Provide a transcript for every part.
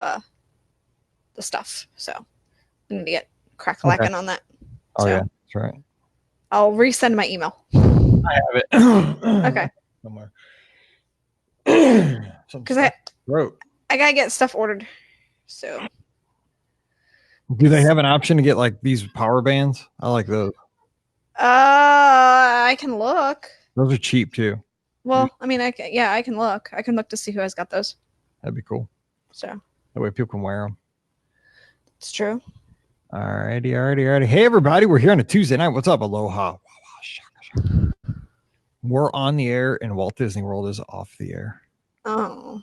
the stuff. So I need to get crack-a-lacking on that. Oh, so yeah, that's right. I'll resend my email. I have it. Okay. Somewhere. Because I gotta get stuff ordered. So do they have an option to get like these power bands? I like those. I can look. Those are cheap too. Well, I mean, I can look. I can look to see who has got those. That'd be cool. So that way people can wear them. It's true. Alrighty. Hey everybody, we're here on a Tuesday night. What's up? Aloha. We're on the air and Walt Disney World is off the air. Oh,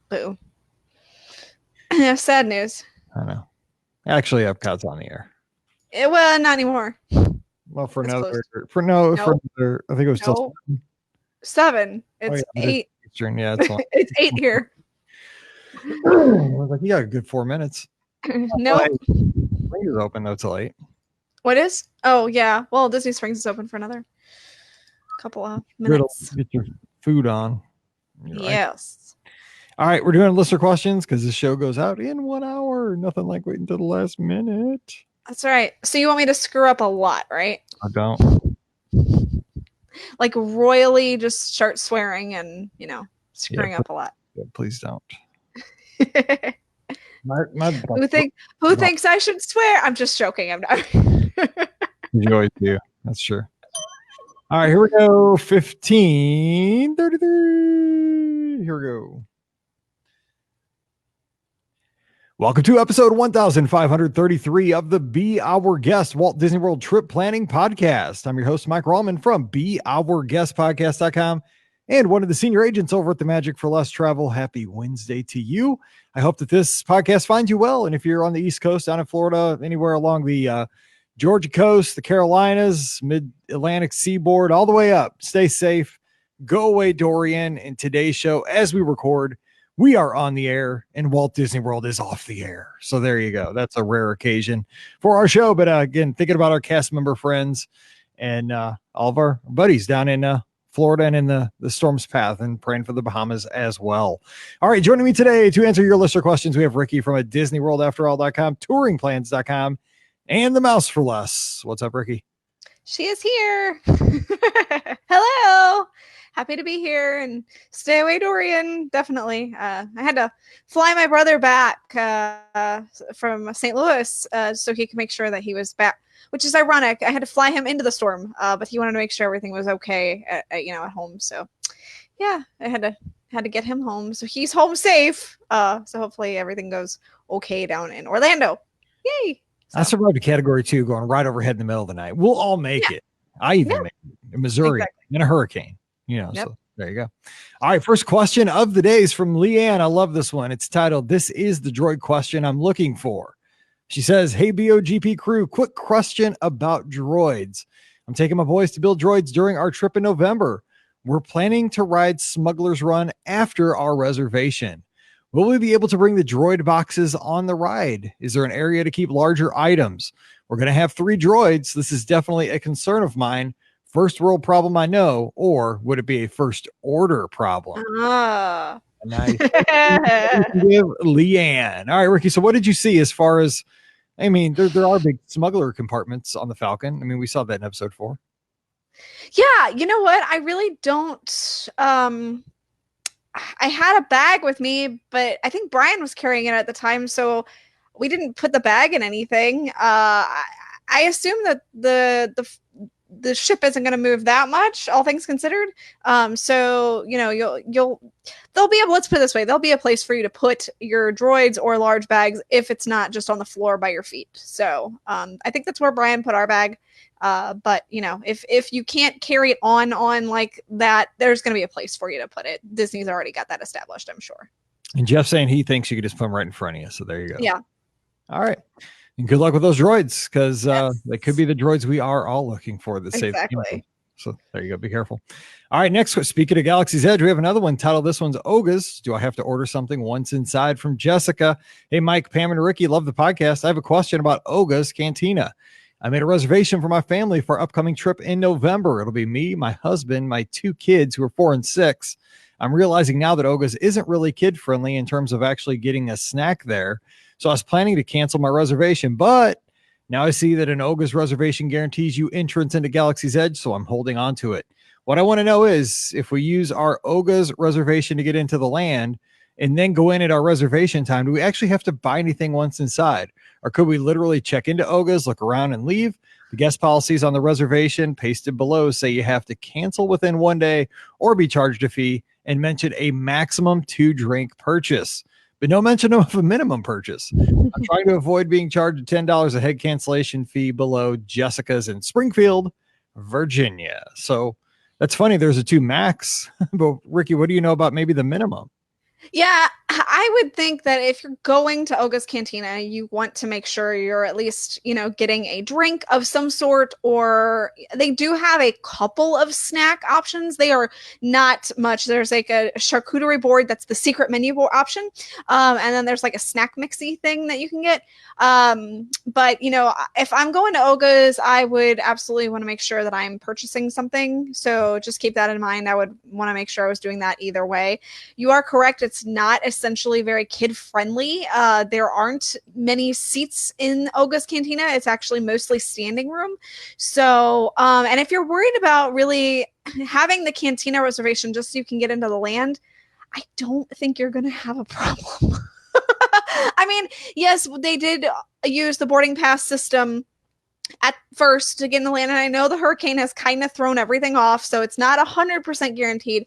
boo. Sad news. I know. Actually, Epcot's on the air. Well, not anymore. Well, for It's another, closed. for another, I think it was still 7. It's 8. Eastern. Yeah, it's, it's 8 here. I was like, you got a good 4 minutes. No. Springs is open though till 8. What is? Oh yeah. Well, Disney Springs is open for another couple of minutes. Get your food on. Yes. All right, we're doing listener questions because this show goes out in 1 hour. Nothing like waiting until the last minute. That's right. So you want me to screw up a lot, right? I don't. Like royally just start swearing and, screwing up a lot. Yeah, please don't. Who thinks I should swear? I'm just joking. I'm not. You always do. That's true. All right, here we go. 1533. Here we go. Welcome to episode 1533 of the Be Our Guest Walt Disney World Trip Planning Podcast. I'm your host, Mike Rallman from BeOurGuestPodcast.com and one of the senior agents over at the Magic for Less Travel. Happy Wednesday to you. I hope that this podcast finds you well. And if you're on the East Coast, down in Florida, anywhere along the Georgia coast, the Carolinas, mid-Atlantic seaboard, all the way up, stay safe. Go away, Dorian. In today's show, as we record, we are on the air and Walt Disney World is off the air. So there you go. That's a rare occasion for our show. But again, thinking about our cast member friends and all of our buddies down in Florida and in the storm's path and praying for the Bahamas as well. All right. Joining me today to answer your listener questions, we have Rikki from DisneyWorldAfterAll.com, touringplans.com, and the Mouse for Less. What's up, Rikki? She is here. Hello. Happy to be here and stay away, Dorian. Definitely. I had to fly my brother back from St. Louis so he could make sure that he was back, which is ironic. I had to fly him into the storm, but he wanted to make sure everything was okay at home. So yeah, I had to get him home. So he's home safe. So hopefully everything goes okay down in Orlando. Yay. So. I survived a category 2 going right overhead in the middle of the night. We'll all make it. I even made it in Missouri in a hurricane. So there you go. All right. First question of the day is from Leanne. I love this one. It's titled, "This is the droid question I'm looking for." She says, "Hey, BOGP crew, quick question about droids. I'm taking my boys to build droids during our trip in November. We're planning to ride Smuggler's Run after our reservation. Will we be able to bring the droid boxes on the ride? Is there an area to keep larger items? We're going to have 3 droids. This is definitely a concern of mine. First world problem, I know, or would it be a first order problem?" Nice. Give Leanne. All right, Rikki. So what did you see as far as, I mean, there are big smuggler compartments on the Falcon. I mean, we saw that in episode 4. Yeah. You know what? I really don't. I had a bag with me, but I think Brian was carrying it at the time. So we didn't put the bag in anything. I assume that the ship isn't going to move that much, all things considered. So, they'll be able, let's put it this way, there'll be a place for you to put your droids or large bags if it's not just on the floor by your feet. So, I think that's where Brian put our bag. But if you can't carry it on like that, there's going to be a place for you to put it. Disney's already got that established, I'm sure. And Jeff's saying he thinks you could just put them right in front of you. So there you go. Yeah. All right. And good luck with those droids, because they could be the droids we are all looking for that save the universe. So there you go. Be careful. All right. Next, speaking of Galaxy's Edge, we have another one titled, "This one's Oga's. Do I have to order something once inside?" from Jessica. "Hey, Mike, Pam, and Rikki, love the podcast. I have a question about Oga's Cantina. I made a reservation for my family for our upcoming trip in November. It'll be me, my husband, my 2 kids who are 4 and 6. I'm realizing now that Oga's isn't really kid friendly in terms of actually getting a snack there. So I was planning to cancel my reservation, but now I see that an Oga's reservation guarantees you entrance into Galaxy's Edge, so I'm holding on to it. What I want to know is if we use our Oga's reservation to get into the land and then go in at our reservation time, do we actually have to buy anything once inside? Or could we literally check into Oga's, look around, and leave? The guest policies on the reservation pasted below say you have to cancel within 1 day or be charged a fee, and mention a maximum 2-drink purchase, but no mention of a minimum purchase. I'm trying to avoid being charged $10 a head cancellation fee below Jessica's in Springfield, Virginia. So that's funny. There's a 2 max, but Rikki, what do you know about maybe the minimum? Yeah, I would think that if you're going to Oga's Cantina, you want to make sure you're at least, getting a drink of some sort, or they do have a couple of snack options. They are not much. There's like a charcuterie board that's the secret menu option. And then there's like a snack mixy thing that you can get. But if I'm going to Oga's, I would absolutely want to make sure that I'm purchasing something. So just keep that in mind. I would want to make sure I was doing that either way. You are correct. It's not essentially very kid friendly. There aren't many seats in Oga's Cantina. It's actually mostly standing room. So, and if you're worried about really having the Cantina reservation just so you can get into the land, I don't think you're going to have a problem. I mean, yes, they did use the boarding pass system at first to get in the land, and I know the hurricane has kind of thrown everything off, so it's not 100% guaranteed.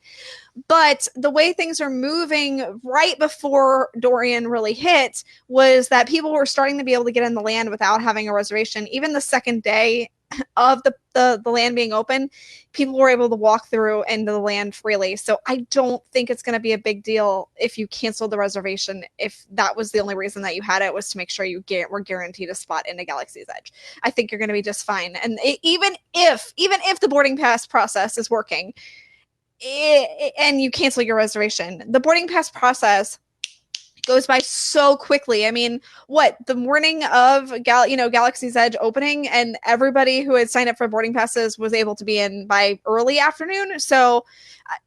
But the way things are moving right before Dorian really hit was that people were starting to be able to get in the land without having a reservation. Even the second day of the land being open, people were able to walk through into the land freely. So I don't think it's going to be a big deal if you cancel the reservation, if that was the only reason that you had it, was to make sure you were guaranteed a spot into Galaxy's Edge. I think you're going to be just fine. And even if the boarding pass process is working, and you cancel your reservation, the boarding pass process goes by so quickly. I mean, the morning of Galaxy's Edge opening, and everybody who had signed up for boarding passes was able to be in by early afternoon. So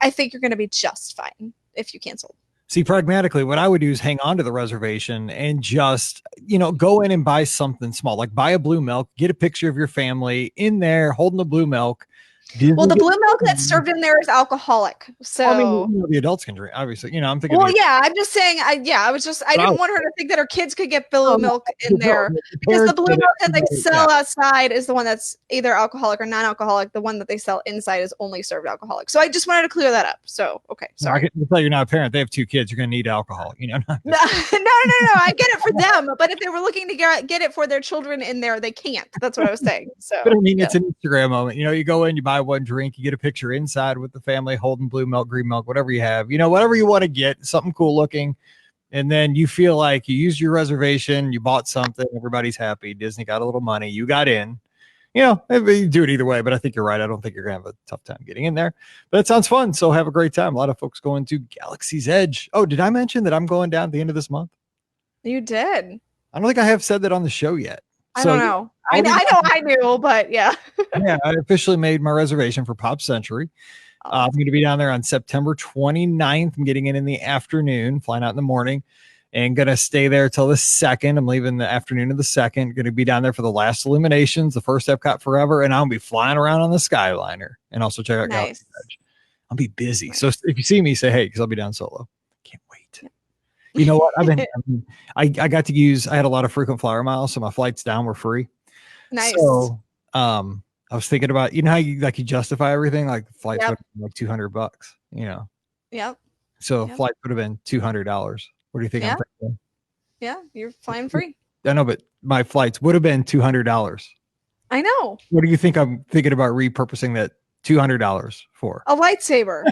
I think you're going to be just fine if you canceled. See, pragmatically, what I would do is hang on to the reservation and just, go in and buy something small, like buy a blue milk, get a picture of your family in there holding the blue milk. Well, the blue milk that's served in there is alcoholic. So I mean, the adults can drink, obviously. I'm thinking. Well, yeah, I'm just saying. I didn't want her to think that her kids could get blue milk in there, because the blue milk that they sell outside is the one that's either alcoholic or non-alcoholic. The one that they sell inside is only served alcoholic. So I just wanted to clear that up. So okay, sorry. I can tell you're not a parent. They have 2 kids. You're going to need alcohol. No. I get it for them, but if they were looking to get it for their children in there, they can't. That's what I was saying. So, but I mean, it's an Instagram moment. You go in, you buy one drink, you get a picture inside with the family holding blue milk, green milk, whatever you have, whatever you want to get, something cool looking. And then you feel like you used your reservation, you bought something, everybody's happy. Disney got a little money, you got in. You do it either way, but I think you're right. I don't think you're going to have a tough time getting in there, but it sounds fun. So have a great time. A lot of folks going to Galaxy's Edge. Oh, did I mention that I'm going down at the end of this month? You did. I don't think I have said that on the show yet. I don't know. I know I knew, but yeah. Yeah, I officially made my reservation for Pop Century. I'm going to be down there on September 29th. I'm getting in the afternoon, flying out in the morning, and going to stay there till the 2nd. I'm leaving the afternoon of the 2nd. Going to be down there for the last Illuminations, the first Epcot Forever, and I'll be flying around on the Skyliner and also check out Galaxy's Edge. I'll be busy. So if you see me, say hey, because I'll be down solo. Can't wait. Yeah. You know what? I got to use, I had a lot of frequent flyer miles, so my flights down were free. Nice. So, I was thinking about, how you justify everything, like the flight would be like $200, Yep. So flight would have been $200. What do you think? Yeah. I'm thinking? Yeah, you're flying free. I know, but my flights would have been $200. I know. What do you think I'm thinking about repurposing that $200 for? A lightsaber.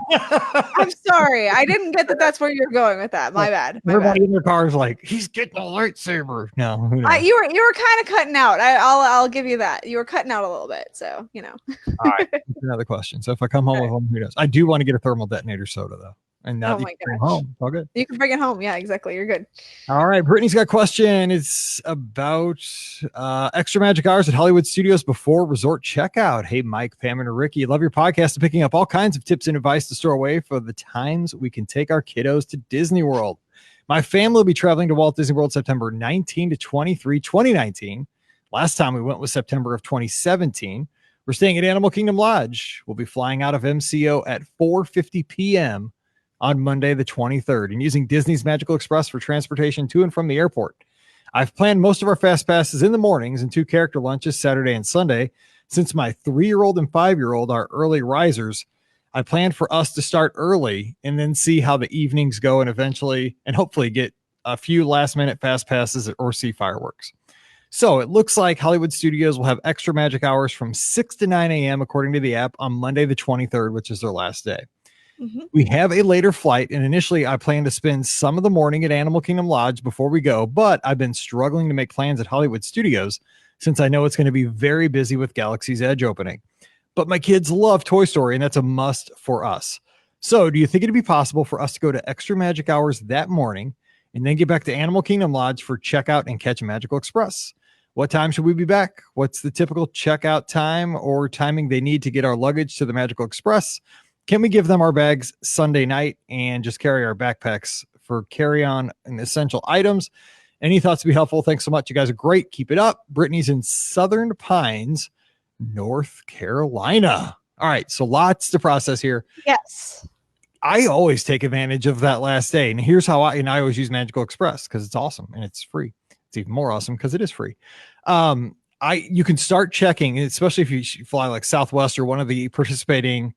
I'm sorry. I didn't get that that's where you're going with that. My bad. Everybody in their car is like, he's getting a lightsaber. No. You were kind of cutting out. I'll give you that. You were cutting out a little bit. So, All right. Another question. So if I come home with one, who knows? I do want to get a thermal detonator soda, though. And now Oh that you my can bring it gosh. home, it's all good. You can bring it home. Yeah, exactly. You're good. All right, Brittany's got a question. It's about extra magic hours at Hollywood Studios before resort checkout. Hey, Mike, Pam, and Ricky, love your podcast and picking up all kinds of tips and advice to store away for the times we can take our kiddos to Disney World. My family will be traveling to Walt Disney World September 19 to 23, 2019. Last time we went was September of 2017. We're staying at Animal Kingdom Lodge. We'll be flying out of MCO at 4:50 p.m. on Monday, the 23rd, and using Disney's Magical Express for transportation to and from the airport. I've planned most of our fast passes in the mornings and 2 character lunches Saturday and Sunday. Since my 3-year-old and 5-year-old are early risers, I planned for us to start early and then see how the evenings go and eventually and hopefully get a few last minute fast passes or see fireworks. So it looks like Hollywood Studios will have extra magic hours from 6 to 9 a.m. according to the app on Monday, the 23rd, which is their last day. Mm-hmm. We have a later flight, and initially I plan to spend some of the morning at Animal Kingdom Lodge before we go, but I've been struggling to make plans at Hollywood Studios since I know it's going to be very busy with Galaxy's Edge opening. But my kids love Toy Story, and that's a must for us. So do you think it'd be possible for us to go to extra magic hours that morning and then get back to Animal Kingdom Lodge for checkout and catch a Magical Express? What time should we be back? What's the typical checkout time or timing they need to get our luggage to the Magical Express? Can we give them our bags Sunday night and just carry our backpacks for carry-on and essential items? Any thoughts would be helpful. Thanks so much. You guys are great. Keep it up. Brittany's in Southern Pines, North Carolina. All right. So lots to process here. Yes. I always take advantage of that last day. And here's how I always use Magical Express because it's awesome and it's free. It's even more awesome because it is free. You can start checking, especially if you fly like Southwest or one of the participating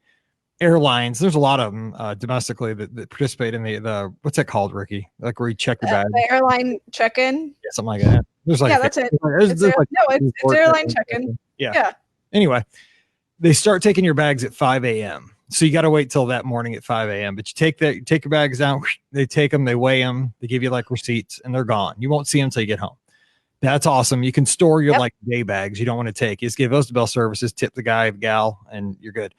airlines. There's a lot of them domestically that participate in the what's that called, Ricky? Like where you check your bag, the airline check-in. yeah, something like that. There's like That's it. there's like It's airline check-in. Yeah. Anyway, they start taking your bags at 5 a.m. So you got to wait till that morning at 5 a.m. But you take your bags down. They take them, they weigh them, they give you like receipts, and they're gone. You won't see them until you get home. That's awesome. You can store your like day bags you don't want to take. You just give those to Bell Services, tip the guy, gal, and you're good.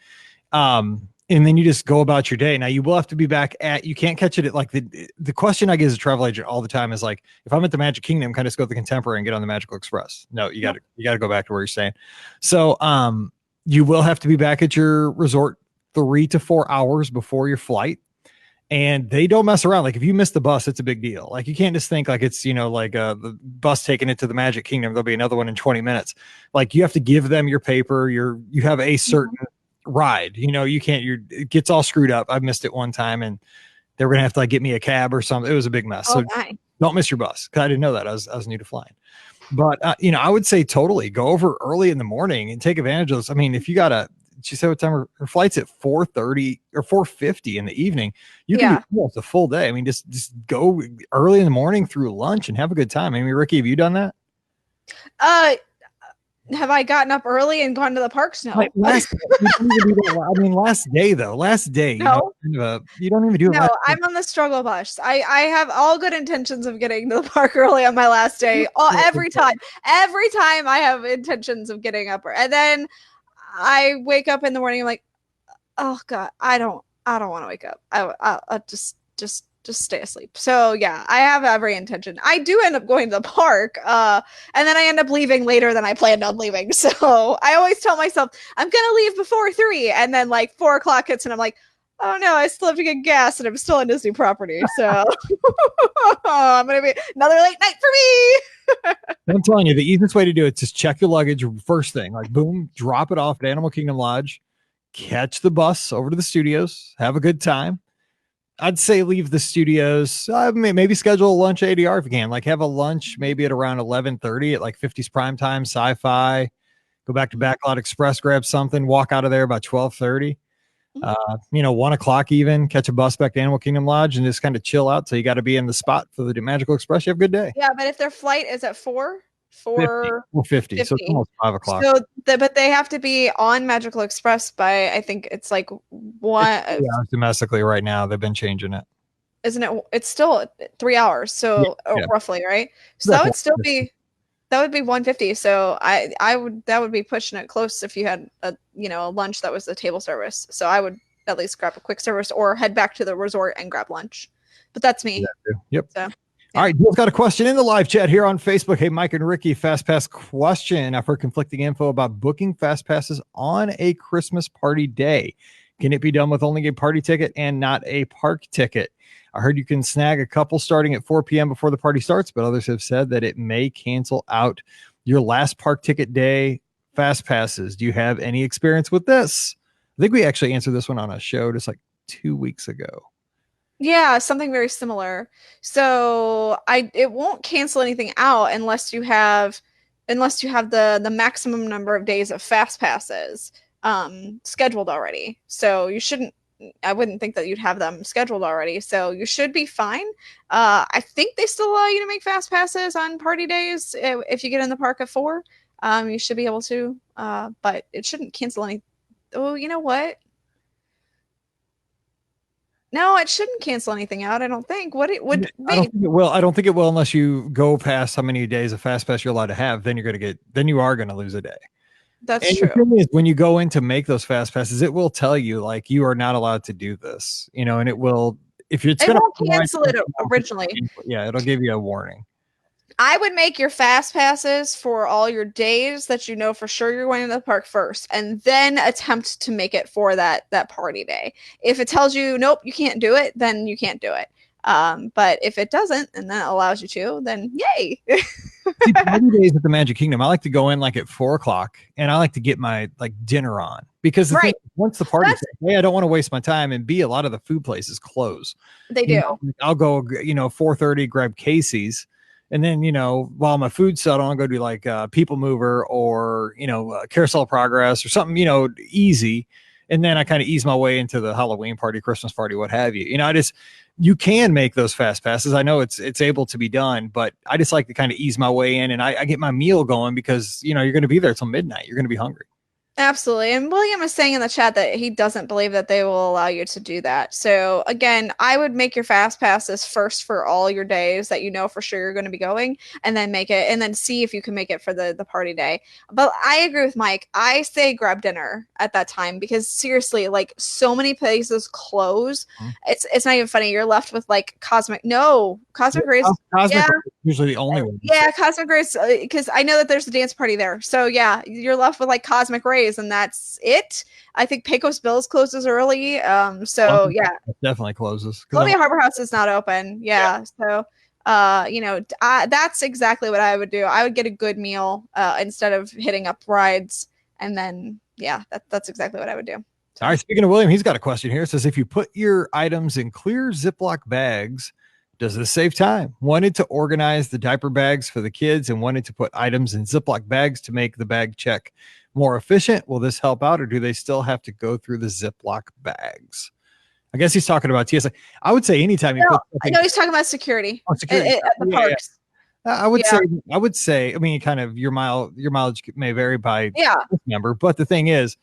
And then you just go about your day. Now you will have to be back you can't catch it at like the question I get as a travel agent all the time is like, if I'm at the Magic Kingdom, can I just go to the Contemporary and get on the Magical Express? No, you gotta go back to where you're staying. So, you will have to be back at your resort 3 to 4 hours before your flight. And they don't mess around. Like if you miss the bus, it's a big deal. Like you can't just think like it's, like the bus taking it to the Magic Kingdom. There'll be another one in 20 minutes. Like you have to give them your paper. You have a certain ride, it gets all screwed up. I missed it one time and they were going to have to like get me a cab or something. It was a big mess. So don't miss your bus. Cause I didn't know that I was new to flying, but I would say totally go over early in the morning and take advantage of this. I mean, if you she said what time her flight's at 4:30 or 4:50 in the evening, you can be almost a full day. I mean, just go early in the morning through lunch and have a good time. I mean, Ricky, have you done that? Have I gotten up early and gone to the parks? No. Like last day though. Last day. No. You don't even do it. No, I'm on the struggle bus. I have all good intentions of getting to the park early on my last day. Every time I have intentions of getting up, and then I wake up in the morning. I'm like, oh God, I don't want to wake up. I'll just stay asleep. So yeah, I have every intention. I do end up going to the park, and then I end up leaving later than I planned on leaving. So I always tell myself I'm gonna leave before 3, and then like 4 o'clock hits, and I'm like, oh no, I still have to get gas, and I'm still on Disney property. So I'm gonna be another late night for me. I'm telling you, the easiest way to do it is just check your luggage first thing. Like boom, drop it off at Animal Kingdom Lodge, catch the bus over to the studios, have a good time. I'd say leave the studios, maybe schedule a lunch at ADR if you can. Like have a lunch maybe at around 11:30 at like 50s prime time, sci-fi. Go back to Backlot Express, grab something, walk out of there about 12:30. 1 o'clock even, catch a bus back to Animal Kingdom Lodge and just kind of chill out. So you got to be in the spot for the Magical Express. You have a good day. Yeah, but if their flight is at 4:50, so it's almost 5 o'clock. So, but they have to be on Magical Express by, I think it's like 1 hours domestically right now. They've been changing it. Isn't it? It's still 3 hours. So roughly, right? So that would still be, that would be 150. So that would be pushing it close if you had a lunch that was the table service. So I would at least grab a quick service or head back to the resort and grab lunch. But that's me. Yep. So, all right, Bill's got a question in the live chat here on Facebook. Hey, Mike and Rikki, Fast Pass question. I've heard conflicting info about booking Fast Passes on a Christmas party day. Can it be done with only a party ticket and not a park ticket? I heard you can snag a couple starting at 4 p.m. before the party starts, but others have said that it may cancel out your last park ticket day Fast Passes. Do you have any experience with this? I think we actually answered this one on a show just like 2 weeks ago. yeah, something very similar. So it won't cancel anything out unless you have the maximum number of days of fast passes scheduled already. So you shouldn't I wouldn't think that you'd have them scheduled already. So you should be fine. I think they still allow you to make fast passes on party days if you get in the park at 4. You should be able to, but it shouldn't cancel any. Oh, you know what? No, it shouldn't cancel anything out. I don't think. What it would I don't think it will. I don't think it will unless you go past how many days of fast pass you're allowed to have. Then you are going to lose a day. That's and true. The thing is, when you go in to make those fast passes, it will tell you like you are not allowed to do this. And it will if it's going to cancel it originally. Yeah, it'll give you a warning. I would make your fast passes for all your days that you know for sure you're going to the park first, and then attempt to make it for that party day. If it tells you nope, you can't do it, then you can't do it. But if it doesn't, and then it allows you to, then yay. See, party days at the Magic Kingdom, I like to go in like at 4:00, and I like to get my like dinner on because the thing, once the party, I don't want to waste my time, and B, a lot of the food places close. They do. I'll go, 4:30, grab Casey's. And then, while my food's settled, I'll go do like People Mover or, Carousel of Progress or something, easy. And then I kind of ease my way into the Halloween party, Christmas party, what have you. You can make those fast passes. I know it's able to be done, but I just like to kind of ease my way in and I get my meal going because, you're going to be there till midnight. You're going to be hungry. Absolutely. And William is saying in the chat that he doesn't believe that they will allow you to do that. So again, I would make your fast passes first for all your days that you know for sure you're going to be going, and then make it and then see if you can make it for the party day. But I agree with Mike. I say grab dinner at that time because seriously, like so many places close. Mm-hmm. It's not even funny. You're left with like Cosmic Rays. Cosmic Rays usually the only one. Yeah, Cosmic Rays, because I know that there's a dance party there. So yeah, you're left with like Cosmic Rays. And that's it. I think Pecos Bills closes early. So yeah, it definitely closes. Columbia Harbor House is not open. Yeah. So, that's exactly what I would do. I would get a good meal instead of hitting up rides. And then, yeah, that's exactly what I would do. So. All right. Speaking of William, he's got a question here. It says, if you put your items in clear Ziploc bags, does this save time? Wanted to organize the diaper bags for the kids and wanted to put items in Ziploc bags to make the bag check more efficient. Will this help out, or do they still have to go through the Ziploc bags? I guess he's talking about TSA. I would say anytime you put I know he's talking about security. Security at the parks. Yeah. I would say, I mean, kind of your mileage may vary by member, but the thing is,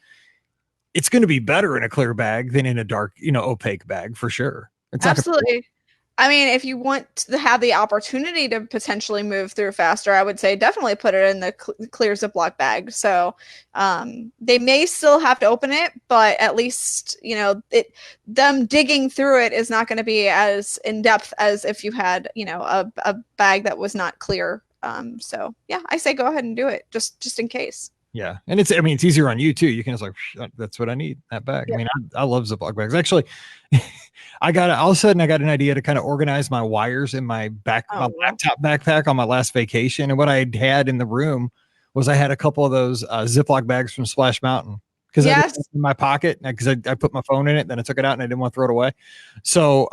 it's going to be better in a clear bag than in a dark, opaque bag for sure. It's absolutely. I mean, if you want to have the opportunity to potentially move through faster, I would say definitely put it in the clear Ziploc bag. So they may still have to open it, but at least, them digging through it is not going to be as in depth as if you had, a bag that was not clear. So yeah, I say go ahead and do it just in case. Yeah. And it's easier on you too. You can just like, that's what I need, that bag. Yeah. I mean, I love Ziploc bags. Actually, all of a sudden I got an idea to kind of organize my wires in my laptop backpack on my last vacation. And what I had in the room was I had a couple of those Ziploc bags from Splash Mountain. Because I had it in my pocket, because I put my phone in it, then I took it out and I didn't want to throw it away. So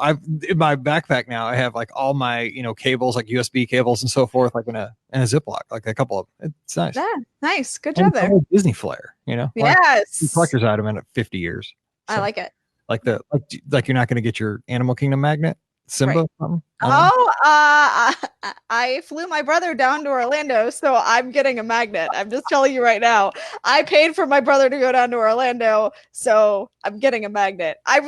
in my backpack now, I have like all my cables, like USB cables and so forth, like in a Ziploc, like a couple of them. It's nice. Yeah, nice, good job there. Disney flair, Yes, collector's item in 50 years. So, I like it. Like you're not going to get your Animal Kingdom magnet. Simba? Right. I flew my brother down to Orlando, so I'm getting a magnet. I'm just telling you right now. I paid for my brother to go down to Orlando, so I'm getting a magnet. I'm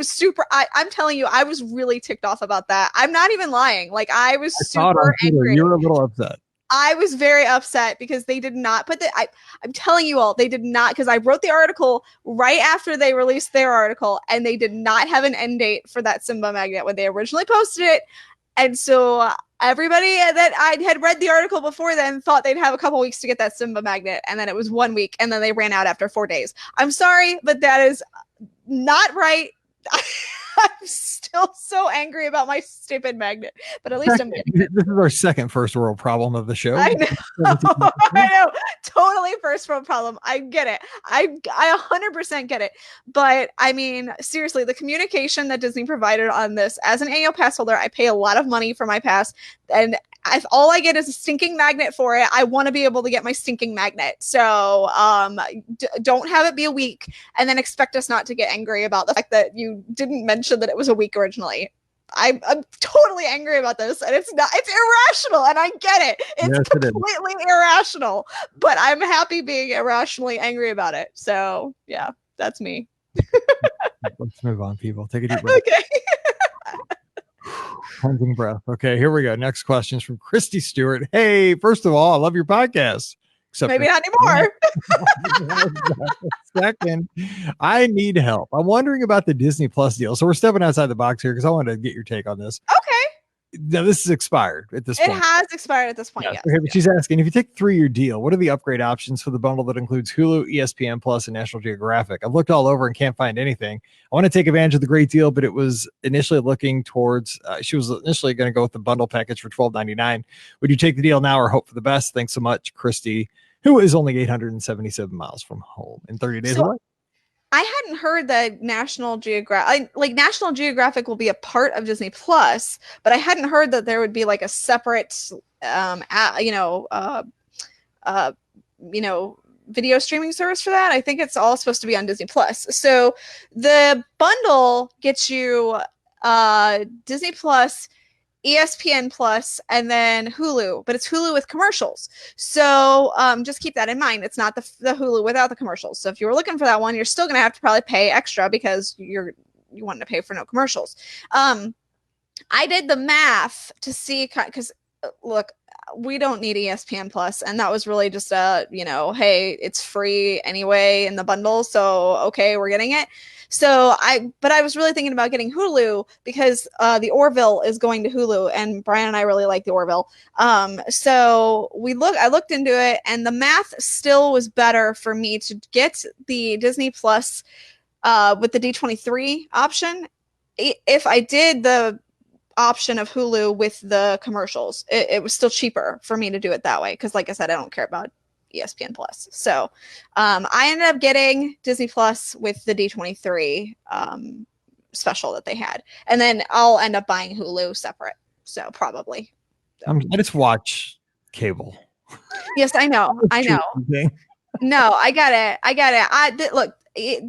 telling you, I was really ticked off about that. I'm not even lying. Like I was super angry. You're a little upset. I was very upset because they did not put I'm telling you all, they did not, because I wrote the article right after they released their article, and they did not have an end date for that Simba magnet when they originally posted it. And so everybody that I had read the article before then thought they'd have a couple weeks to get that Simba magnet, and then it was 1 week, and then they ran out after 4 days. I'm sorry, but that is not right. I'm still so angry about my stupid magnet, but at least I'm getting it. This is our second first world problem of the show. I know. I know. Totally first world problem. I get it. I 100% get it. But I mean, seriously, the communication that Disney provided on this, as an annual pass holder, I pay a lot of money for my pass, and if all I get is a stinking magnet for it, I want to be able to get my stinking magnet. So don't have it be a week and then expect us not to get angry about the fact that you didn't mention that it was a week originally. I'm totally angry about this, and it's irrational, and I get it. It's completely irrational, but I'm happy being irrationally angry about it. So yeah, that's me. Let's move on, people. Take a deep breath. Okay. Cleansing breath. Okay, here we go. Next question is from Christy Stewart. Hey, first of all, I love your podcast. Except maybe not anymore. Second, I need help. I'm wondering about the Disney Plus deal. So we're stepping outside the box here because I wanted to get your take on this. Okay. Now, this is expired at this point. It has expired at this point, yes. Okay, but she's asking, if you take a 3-year deal, what are the upgrade options for the bundle that includes Hulu, ESPN Plus, and National Geographic? I've looked all over and can't find anything. I want to take advantage of the great deal, but it was initially looking towards, she was initially going to go with the bundle package for $12.99. Would you take the deal now or hope for the best? Thanks so much, Christy, who is only 877 miles from home and 30 days away. I hadn't heard that National Geographic will be a part of Disney Plus, but I hadn't heard that there would be like a separate, video streaming service for that. I think it's all supposed to be on Disney Plus. So the bundle gets you Disney Plus, ESPN Plus, and then Hulu, but it's Hulu with commercials. So just keep that in mind. It's not the Hulu without the commercials. So if you were looking for that one, you're still going to have to probably pay extra because you want to pay for no commercials. I did the math to see, because look, we don't need ESPN Plus, and that was really just hey, it's free anyway in the bundle, so okay, we're getting it. So I was really thinking about getting Hulu because the Orville is going to Hulu, and Brian and I really like the Orville. So I looked into it, and the math still was better for me to get the Disney Plus with the D23 option. If I did the option of Hulu with the commercials, it was still cheaper for me to do it that way, because like I said, I don't care about ESPN Plus. So I ended up getting Disney Plus with the D23 special that they had, and then I'll end up buying Hulu separate. So probably I just watch cable. Yes, I know. No, I get it. Look,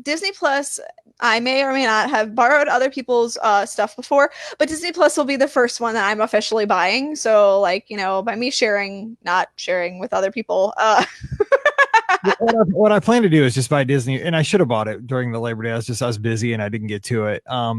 Disney Plus, I may or may not have borrowed other people's stuff before, but Disney Plus will be the first one that I'm officially buying. So, by me not sharing with other people. What I plan to do is just buy Disney, and I should have bought it during the Labor Day. I was busy and I didn't get to it. I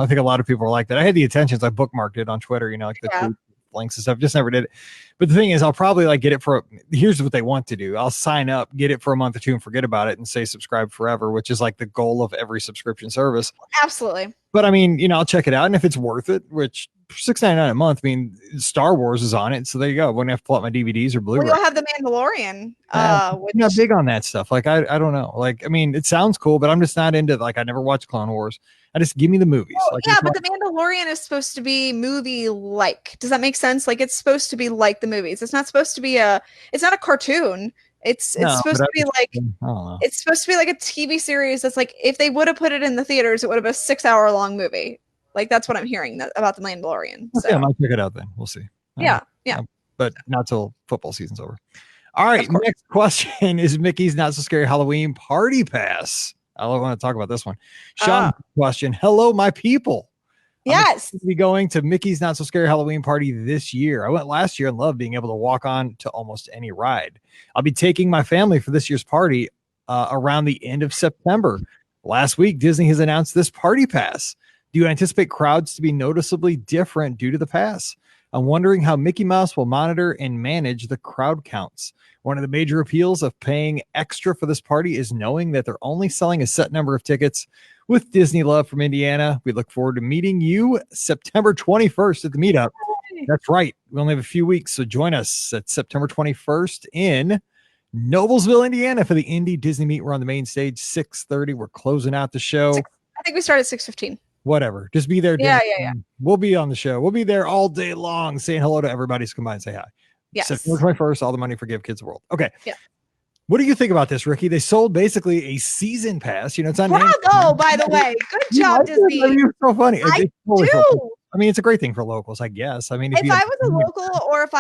think a lot of people are like that. I had the intentions. I bookmarked it on Twitter, tweet links and stuff. Just never did it. But the thing is, I'll probably get it here's what they want to do. I'll sign up, get it for a month or two and forget about it and say subscribe forever, which is the goal of every subscription service. Absolutely. But I mean, I'll check it out. And if it's worth it, which $6.99 a month, I mean, Star Wars is on it. So there you go. I wouldn't have to pull out my DVDs or Blu-ray. You'll have the Mandalorian. I'm not big on that stuff. I don't know. It sounds cool, but I'm just not into I never watched Clone Wars. I just give me the movies. But the Mandalorian is supposed to be movie-like. Does that make sense? It's supposed to be like the movies. It's not supposed to be it's not a cartoon. It's supposed to be it's supposed to be like a TV series that's if they would have put it in the theaters, it would have been a 6-hour long movie. That's what I'm hearing about the Mandalorian. So. Yeah, I might check it out then. We'll see. Yeah. But not till football season's over. All right, next question is Mickey's Not So Scary Halloween Party Pass. I want to talk about this one. Sean, question. Hello, my people. Yes. I'm be going to Mickey's Not So Scary Halloween Party this year. I went last year and loved being able to walk on to almost any ride. I'll be taking my family for this year's party around the end of September. Last week, Disney has announced this party pass. Do you anticipate crowds to be noticeably different due to the pass? I'm wondering how Mickey Mouse will monitor and manage the crowd counts. One of the major appeals of paying extra for this party is knowing that they're only selling a set number of tickets. With Disney Love from Indiana, we look forward to meeting you September 21st at the meetup. That's right. We only have a few weeks, so join us at September 21st in Noblesville, Indiana for the Indy Disney Meet. We're on the main stage, 6:30. We're closing out the show. I think we started at 6:15. Whatever. Just be there. Yeah. We'll be on the show. We'll be there all day long saying hello to everybody. So come by and say hi. Yes. September 21st, all the money for Give Kids World. Okay. Yeah. What do you think about this, Rikki? They sold basically a season pass. It's on. Bravo, by the way. Good job, Disney. It's so funny. I do. I mean, it's a great thing for locals, I guess. I mean, if I was a local, or if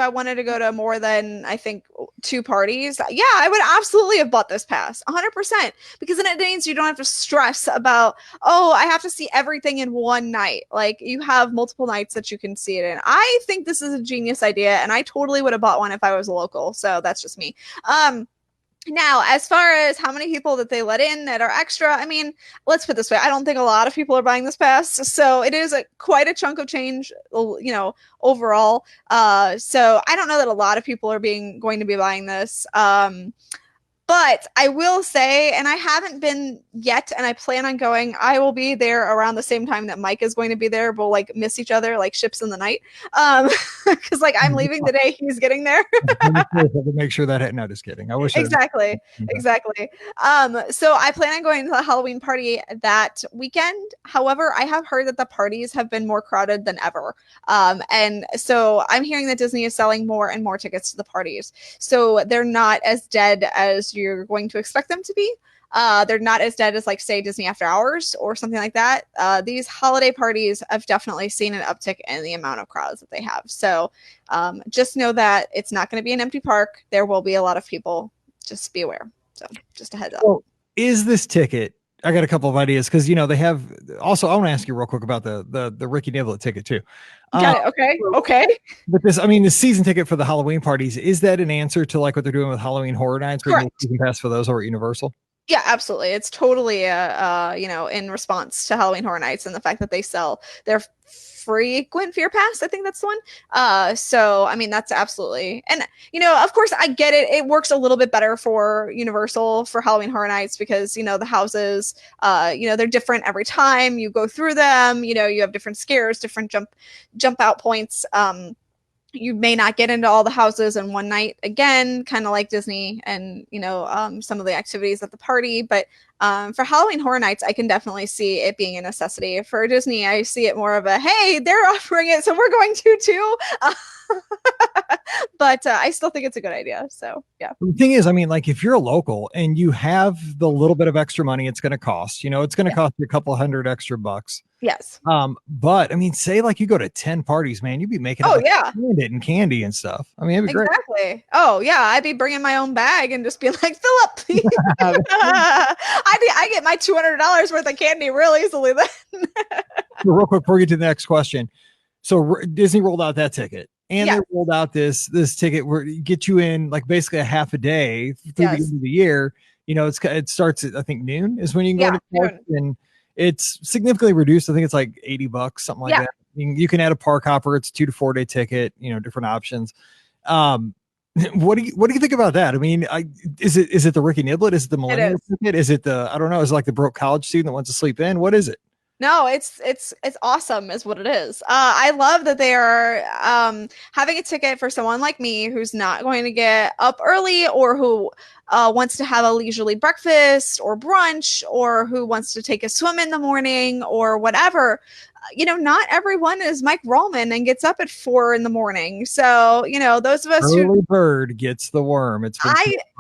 I wanted to go to more than, I think, 2 parties, yeah, I would absolutely have bought this pass 100%, because then it means you don't have to stress about, oh, I have to see everything in one night. Like, you have multiple nights that you can see it in. I think this is a genius idea, and I totally would have bought one if I was a local. So that's just me. Now, as far as how many people that they let in that are extra, I mean, let's put it this way. I don't think a lot of people are buying this pass. So it is quite a chunk of change, overall. So I don't know that a lot of people are going to be buying this. But I will say, and I haven't been yet, and I plan on going, I will be there around the same time that Mike is going to be there. We'll miss each other like ships in the night. Because I'm leaving the day he's getting there. Make sure that, no, just kidding. I wish. Exactly. So I plan on going to the Halloween party that weekend. However, I have heard that the parties have been more crowded than ever. And so I'm hearing that Disney is selling more and more tickets to the parties. So they're not as dead as you're going to expect them to be. They're not as dead as, say, Disney After Hours or something like that. These holiday parties have definitely seen an uptick in the amount of crowds that they have. So just know that it's not going to be an empty park. There will be a lot of people. Just be aware. So just a heads up. Well, is this ticket? I got a couple of ideas because they have. Also, I want to ask you real quick about the Rikki Niblett ticket too. Got it. Okay. But the season ticket for the Halloween parties, is that an answer to what they're doing with Halloween Horror Nights? Correct. You can pass for those over at Universal. Yeah, absolutely. It's totally in response to Halloween Horror Nights and the fact that they sell their frequent fear pass. I think that's the one. So I mean, that's absolutely, and of course I get it. It works a little bit better for Universal for Halloween Horror Nights because the houses, they're different every time you go through them. You have different scares, different jump out points. You may not get into all the houses in one night again, kind of like Disney and, some of the activities at the party. But for Halloween Horror Nights, I can definitely see it being a necessity. For Disney, I see it more of a, hey, they're offering it, so we're going to too. But I still think it's a good idea. So, yeah. The thing is, if you're a local and you have the little bit of extra money it's going to cost, it's going to cost you a couple $100 extra bucks. Yes. But say you go to 10 parties, man, you'd be making and candy and stuff. It'd be great. Exactly. Oh yeah, I'd be bringing my own bag and just being like, fill up, please. I get my $200 worth of candy real easily then. Real quick before we get to the next question. So Disney rolled out that ticket. And they rolled out this ticket where it get you in basically a half a day through the end of the year. It starts at I think noon is when you can go to the park, and it's significantly reduced. I think it's like $80, something like that. You can add a park hopper. It's 2 to 4 day ticket. Different options. What do you think about that? Is it the Rikki Niblett? Is it the millennial ticket? Is it I don't know. Is it the broke college student that wants to sleep in? What is it? No, it's awesome is what it is. I love that they are having a ticket for someone like me who's not going to get up early or who wants to have a leisurely breakfast or brunch or who wants to take a swim in the morning or whatever. Not everyone is Mike Rollman and gets up at 4 a.m. So, those of us early bird gets the worm.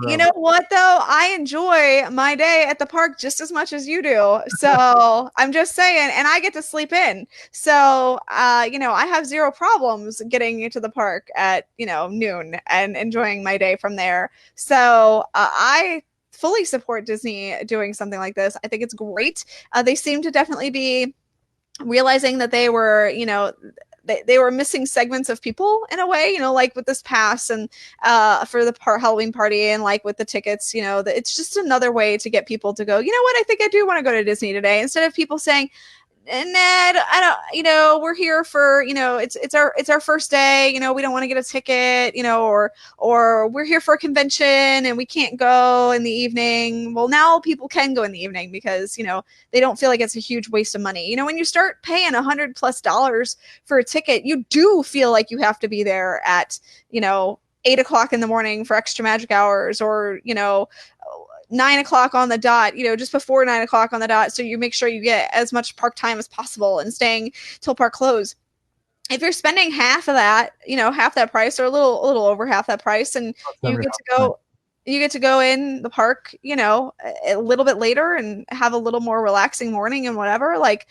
You know what though? I enjoy my day at the park just as much as you do. So I'm just saying, and I get to sleep in. So, I have zero problems getting into the park at, noon and enjoying my day from there. So I fully support Disney doing something like this. I think it's great. They seem to definitely be realizing that they were, they were missing segments of people in a way, with this pass and for the Halloween party and with the tickets, it's just another way to get people to go, you know what, I think I do want to go to Disney today, instead of people saying, Ned, I don't, we're here for, it's our first day, we don't want to get a ticket, or we're here for a convention and we can't go in the evening. Well, now people can go in the evening because, they don't feel like it's a huge waste of money. When you start paying $100+ for a ticket, you do feel like you have to be there at, 8 o'clock in the morning for extra magic hours, or 9 o'clock on the dot, just before 9 o'clock on the dot. So you make sure you get as much park time as possible and staying till park close. If you're spending half of that, half that price, or a little over half that price, and you get to go in the park, a little bit later and have a little more relaxing morning and whatever. Like,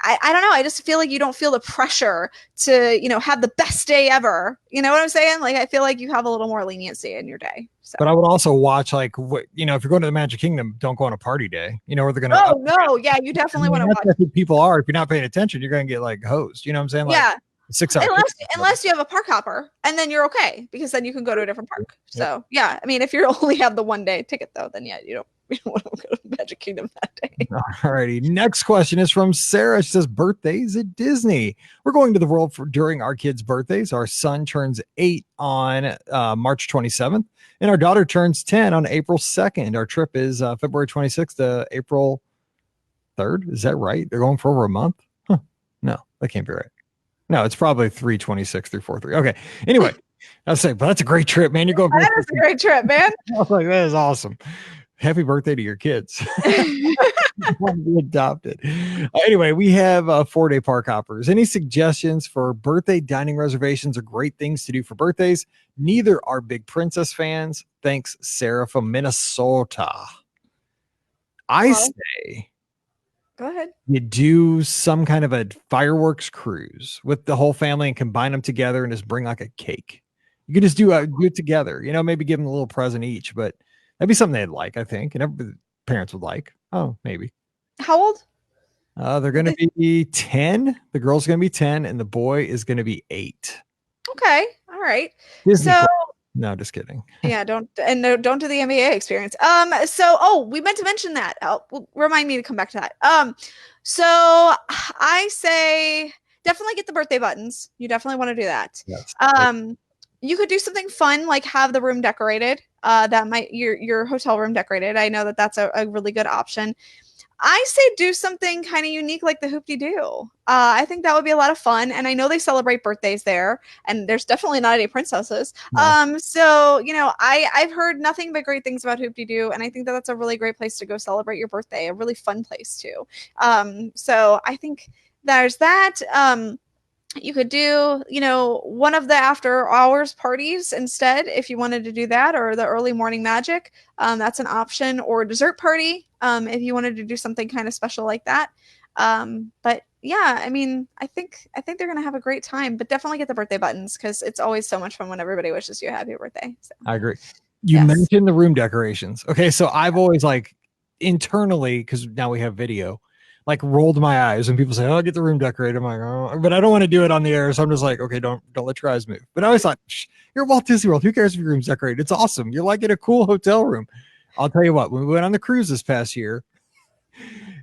I don't know. I just feel like you don't feel the pressure to, have the best day ever. You know what I'm saying? Like, I feel like you have a little more leniency in your day. So. But I would also watch, like, if you're going to the Magic Kingdom, don't go on a party day. Where they're going to. Oh, no. Yeah, you definitely want to watch. That's what people are. If you're not paying attention, you're going to get, like, hosed. You know what I'm saying? Like, yeah. 6 hours. Unless you have a park hopper, and then you're okay, because then you can go to a different park. So, yeah. I mean, if you only have the 1-day ticket, though, then, yeah, you don't want to go to Magic Kingdom that day. All righty. Next question is from Sarah. She says, birthdays at Disney. We're going to the world during our kids' birthdays. Our son turns 8 on March 27th, and our daughter turns 10 on April 2nd. Our trip is February 26th to April 3rd. Is that right? They're going for over a month? Huh. No, that can't be right. No, it's probably 3/26 through 4/3. Okay. Anyway, I was saying, but that's a great trip, man. You're going. That is a great trip, man. I was like, that is awesome. Happy birthday to your kids. Be adopted. Anyway, we have 4-day park hoppers. Any suggestions for birthday dining reservations or great things to do for birthdays? Neither are big Princess fans. Thanks, Sarah from Minnesota. I say, go ahead. You do some kind of a fireworks cruise with the whole family and combine them together and just bring like a cake. You could just do it together. Maybe give them a little present each, but that'd be something they'd like, I think, and parents would like. Oh, maybe. How old? They're going to be 10. The girl's going to be 10, and the boy is going to be 8. Okay. All right. Disney no, just kidding. Yeah, don't do the NBA experience. We meant to mention that. Remind me to come back to that. So I say definitely get the birthday buttons. You definitely want to do that. Yes. You could do something fun, like have the room decorated. Your hotel room decorated. I know that's a really good option. I say do something kind of unique like the Hoop-de-Doo. I think that would be a lot of fun. And I know they celebrate birthdays there, and there's definitely not any princesses. No. So, I've heard nothing but great things about Hoop-de-Doo, and I think that's a really great place to go celebrate your birthday, a really fun place too. So I think there's that. You could do, one of the after hours parties instead, if you wanted to do that, or the early morning magic. That's an option, or a dessert party, if you wanted to do something kind of special like that. But yeah, I mean, I think they're going to have a great time, but definitely get the birthday buttons, because it's always so much fun when everybody wishes you a happy birthday. So. I agree. You mentioned the room decorations. Okay. So I've always internally, because now we have video, rolled my eyes when people say, "Oh, get the room decorated." I'm like, "Oh," but I don't want to do it on the air. So I'm just like, okay, don't let your eyes move. But I always thought, you're at Walt Disney World. Who cares if your room's decorated? It's awesome. You're in a cool hotel room. I'll tell you what, when we went on the cruise this past year,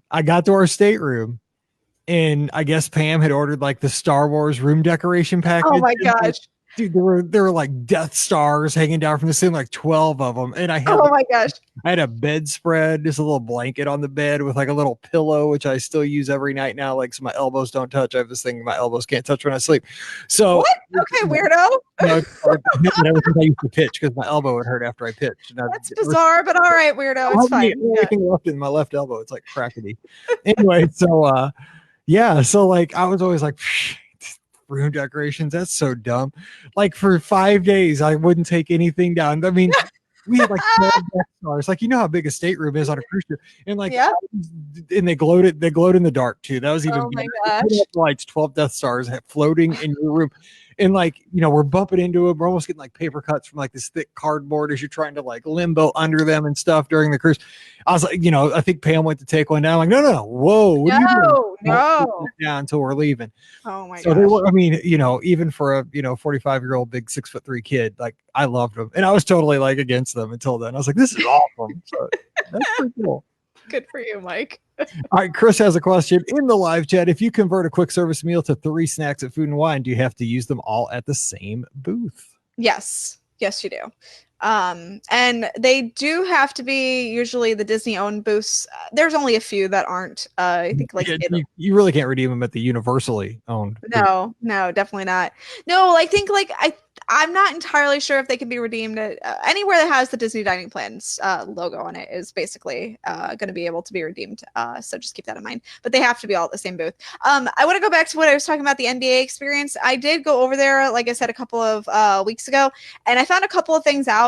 I got to our stateroom, and I guess Pam had ordered the Star Wars room decoration package. Oh my gosh. Dude, there were Death Stars hanging down from the ceiling, 12 of them. And I had, oh my gosh, I had a bedspread, just a little blanket on the bed with a little pillow, which I still use every night now. So my elbows don't touch. I have this thing my elbows can't touch when I sleep. So what? Okay, weirdo. Everything I used to pitch because my elbow would hurt after I pitched. That's bizarre, but all right, weirdo. It's fine. Anything left in my left elbow. It's crackety. Anyway, so yeah, so I was always room decorations, that's so dumb. For 5 days I wouldn't take anything down. I mean, we had 12 Death Stars. You know how big a stateroom is on a cruise ship, and and they glowed in the dark too. That was even my gosh. Lights, 12 Death Stars floating in your room. And we're bumping into them. We're almost getting paper cuts from this thick cardboard as you're trying to limbo under them and stuff during the cruise. I was I think Pam went to take one down. No, whoa, what are you doing? No, down until we're leaving. Oh my god. So they were, I mean, even for a 45-year-old big 6'3" kid, I loved them, and I was totally against them until then. I was this is awesome. So that's pretty cool. Good for you, Mike. All right, Chris has a question in the live chat. If you convert a quick service meal to 3 snacks at Food and Wine, do you have to use them all at the same booth? Yes. Yes, you do. And they do have to be usually the Disney owned booths. There's only a few that aren't. I think like Yeah, you really can't redeem them at the universally owned booth. no, definitely not. No, I think I'm not entirely sure if they can be redeemed at, anywhere that has the Disney Dining Plans logo on it is basically going to be able to be redeemed. So just keep that in mind. But they have to be all at the same booth. I want to go back to what I was talking about, the NBA experience. I did go over there, like I said, a couple of weeks ago, and I found a couple of things out.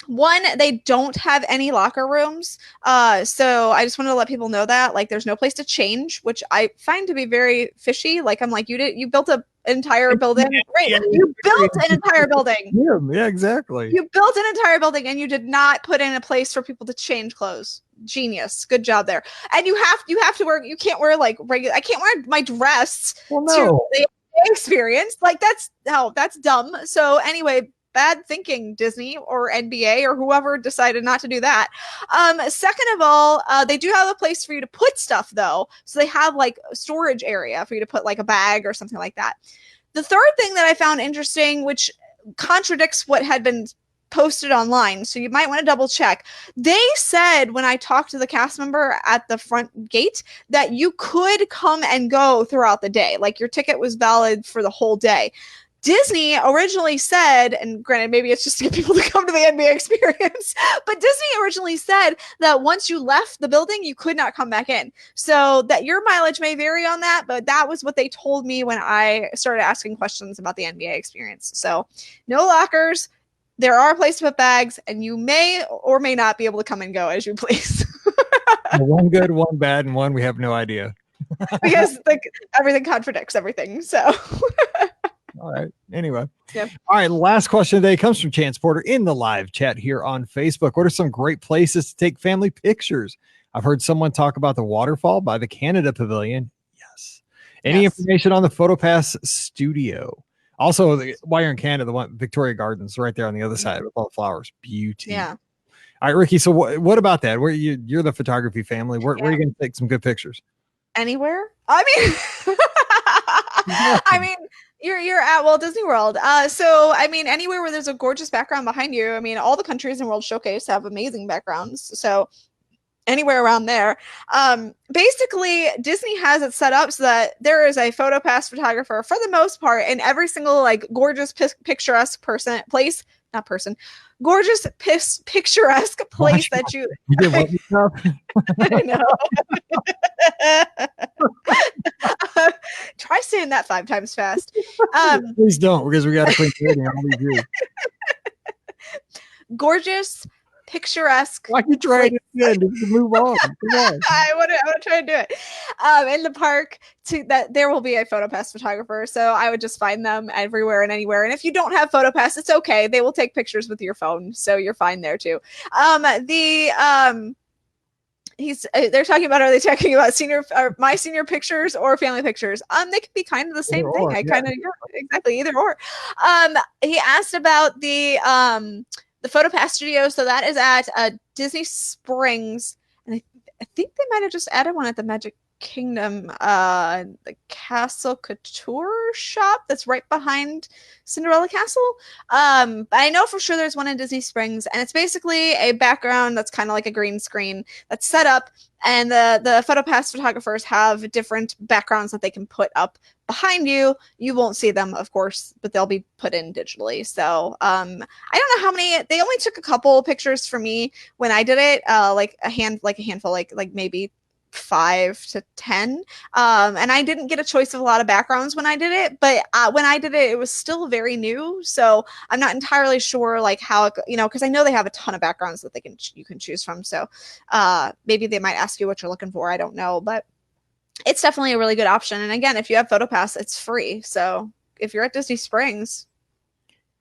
One, they don't have any locker rooms. So I just wanted to let people know that there's no place to change, which I find to be very fishy. I'm like, you built an entire building. Right. You built an entire building. Yeah, exactly. You built an entire building and you did not put in a place for people to change clothes. Genius. Good job there. And you have to wear, you can't wear regular, I can't wear my dress to the experience. That's dumb. So anyway, bad thinking, Disney or NBA or whoever decided not to do that. Second of all, they do have a place for you to put stuff though. So they have a storage area for you to put a bag or something like that. The third thing that I found interesting, which contradicts what had been posted online, so you might want to double check. They said when I talked to the cast member at the front gate that you could come and go throughout the day. Your ticket was valid for the whole day. Disney originally said, and granted, maybe it's just to get people to come to the NBA experience, but Disney originally said that once you left the building, you could not come back in. So that your mileage may vary on that, but that was what they told me when I started asking questions about the NBA experience. So no lockers. There are places to put bags, and you may or may not be able to come and go as you please. One good, one bad, and one we have no idea. Because everything contradicts everything. So... All right. Anyway. Yep. All right. Last question today comes from Chance Porter in the live chat here on Facebook. What are some great places to take family pictures? I've heard someone talk about the waterfall by the Canada Pavilion. Yes. Any information on the PhotoPass studio? Also, while you're in Canada, the one Victoria Gardens right there on the other side with all the flowers. Beauty. Yeah. All right, Rikki. So what about that? Where you're the photography family. Where are you going to take some good pictures? Anywhere. I mean, you're at Walt Disney World. So I mean, anywhere where there's a gorgeous background behind you. I mean, all the countries in World Showcase have amazing backgrounds. So anywhere around there. Basically, Disney has it set up so that there is a PhotoPass photographer for the most part in every single gorgeous picturesque gorgeous picturesque place that you did what stuff? I know. Try saying that 5 times fast. Please don't, because we got to clean it all these years. Gorgeous, picturesque. Why are you trying to move on? Come on. I want to try and do it. In the park, that there will be a PhotoPass photographer, so I would just find them everywhere and anywhere. And if you don't have PhotoPass, it's okay. They will take pictures with your phone, so you're fine there too. They're talking about, are they talking about my senior pictures or family pictures? They could be kind of the same thing. Exactly, either or. He asked about the PhotoPass studio. So that is at Disney Springs, and I think they might have just added one at the Magic Kingdom, the Castle Couture shop that's right behind Cinderella Castle. But I know for sure there's one in Disney Springs, and it's basically a background that's kind of like a green screen that's set up, and the PhotoPass photographers have different backgrounds that they can put up behind you. You won't see them, of course, but they'll be put in digitally. So I don't know how many. They only took a couple pictures for me when I did it, like a handful, like maybe 5 to 10. And I didn't get a choice of a lot of backgrounds when I did it, but when I did it, it was still very new. So I'm not entirely sure how it, because I know they have a ton of backgrounds that you can choose from. So maybe they might ask you what you're looking for. I don't know, but it's definitely a really good option. And again, if you have PhotoPass, it's free. So if you're at Disney Springs,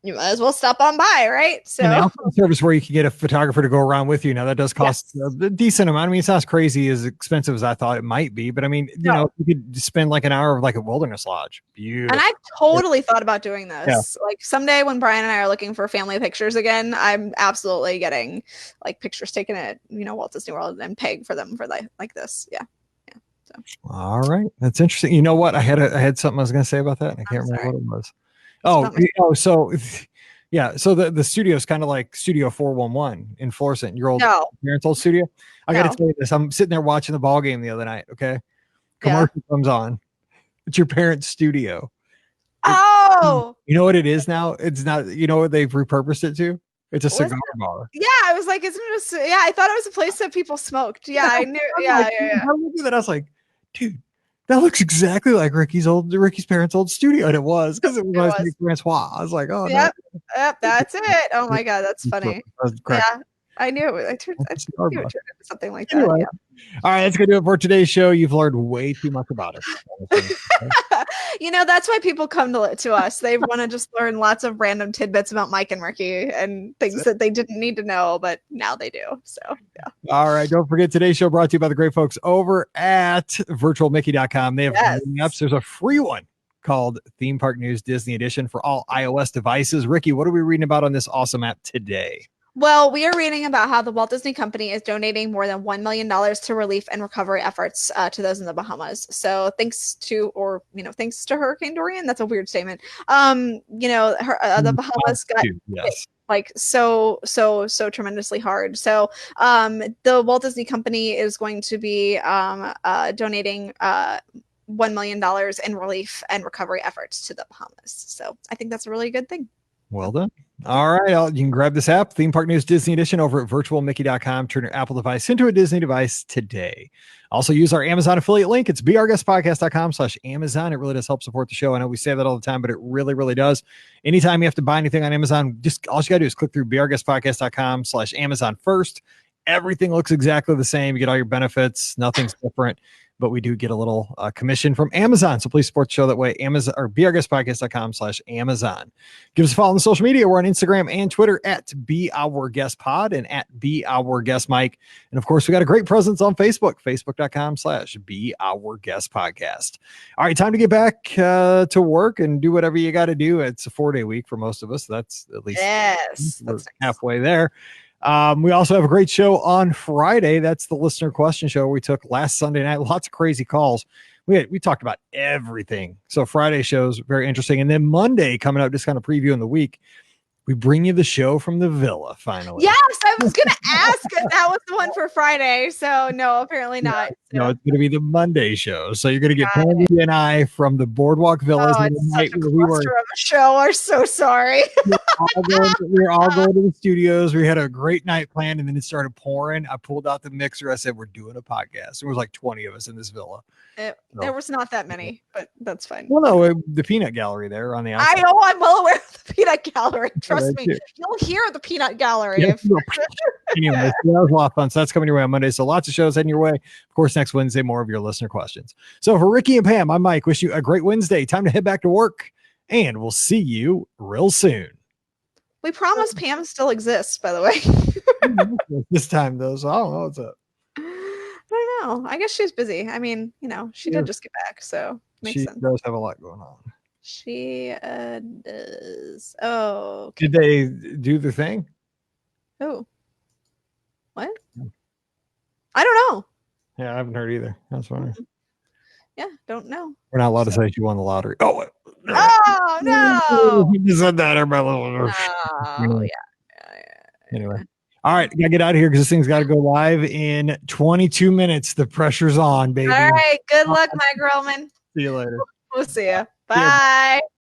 you might as well stop on by, right? And they So also have a service where you can get a photographer to go around with you. Now that does cost yes. a decent amount. I mean, it's not as crazy as expensive as I thought it might be, but I mean, No. you could spend like an hour of like a wilderness lodge. And I Beautiful. totally thought about doing Yeah. this. Like someday when Brian and I are looking for family pictures again, I'm absolutely getting like pictures taken at, Walt Disney World and paying for them for like this. Yeah. Yeah. So All right. That's interesting. You know what? I had something I was going to say about that. And I I'm can't remember sorry. what it was. It's about my So yeah. So the studio is kind of like Studio 411 in Florissant, your old no, parents' old studio. I got to no. tell you this. I'm sitting there watching the ball game the other night. Okay. Yeah. Commercial comes on. It's your parents' studio. It, Oh, you know what it is now? It's not, you know what they've repurposed it to? It's a was cigar bar. yeah, I was like, isn't it yeah, I thought it was a place that people smoked. Yeah, I knew. I'm Yeah, like, yeah, yeah. I looked at that. I was like, dude, that looks exactly like Ricky's parents' old studio. And it was because it It was was. Francois. I was like, oh no. Yep. Yep. That's it. Oh my God, that's funny. Crack. Yeah, I knew it. I Cigar knew it bar. turned into something like that. Anyway, Yeah. all right, that's gonna do it for today's show. You've learned way too much about us. That's why people come to us. They want to just learn lots of random tidbits about Mike and Ricky and things that they didn't need to know, but now they do. So, yeah. All right. Don't forget today's show brought to you by the great folks over at virtualmickey.com. They have Yes. apps. There's a free one called Theme Park News Disney Edition for all iOS devices. Ricky, what are we reading about on this awesome app today? Well, we are reading about how the Walt Disney Company is donating more than $1 million to relief and recovery efforts to those in the Bahamas. So thanks to Hurricane Dorian. That's a weird statement. The Bahamas got Yes. like so tremendously hard. So the Walt Disney Company is going to be donating $1 million in relief and recovery efforts to the Bahamas. So I think that's a really good thing. Well done. All right. You can grab this app, Theme Park News Disney Edition, over at virtualmickey.com. Turn your Apple device into a Disney device today. Also use our Amazon affiliate link. It's beourguestpodcast.com/Amazon. It really does help support the show. I know we say that all the time, but it really, really does. Anytime you have to buy anything on Amazon, just all you got to do is click through beourguestpodcast.com/Amazon first. Everything looks exactly the same. You get all your benefits. Nothing's different. But we do get a little commission from Amazon. So please support the show that way. Amazon or beourguestpodcast.com/Amazon. Give us a follow on the social media. We're on Instagram and Twitter at BeOurGuestPod and at BeOurGuestMike. And of course, we got a great presence on Facebook, facebook.com/BeOurGuestPodcast. All right, time to get back to work and do whatever you got to do. It's a 4-day week for most of us. That's at least Yes, we're that's nice. halfway there. We also have a great show on Friday. That's the listener question show we took last Sunday night. Lots of crazy calls. We talked about everything. So Friday show's very interesting. And then Monday coming up, just kind of previewing the week, we bring you the show from the villa finally. Yes, I was going to ask if that was the one for Friday. So no, apparently not. No, it's going to be the Monday show. So you're going to get Candy and I from the Boardwalk Villas. Oh, it's such a cluster of a show. I'm so sorry. We were all going to the studios. We had a great night planned, and then it started pouring. I pulled out the mixer. I said, we're doing a podcast. There was like 20 of us in this villa. There was not that many, but that's fine. Well, no, the peanut gallery there on the outside. I know, I'm well aware of the peanut gallery. Trust me. You'll hear the peanut gallery. Yeah, anyway, that was a lot of fun. So that's coming your way on Monday. So lots of shows heading your way. Of course, next Wednesday, more of your listener questions. So for Ricky and Pam, I'm Mike. Wish you a great Wednesday. Time to head back to work, and we'll see you real soon. We promise Pam still exists, by the way. This time, though, so I don't know what's up. I don't know. I guess she's busy. I mean, she did just get back, so makes sense. She does have a lot going on. She does. Oh. Okay. Did they do the thing? Oh. What? I don't know. Yeah, I haven't heard either. That's wondering. Yeah, don't know. We're not allowed to say she won the lottery. Oh no! You said that, everybody. Oh, yeah. Anyway. All right, gotta get out of here because this thing's got to go live in 22 minutes. The pressure's on, baby. All right, good luck, Mike Roman. See you later. We'll see you. Bye.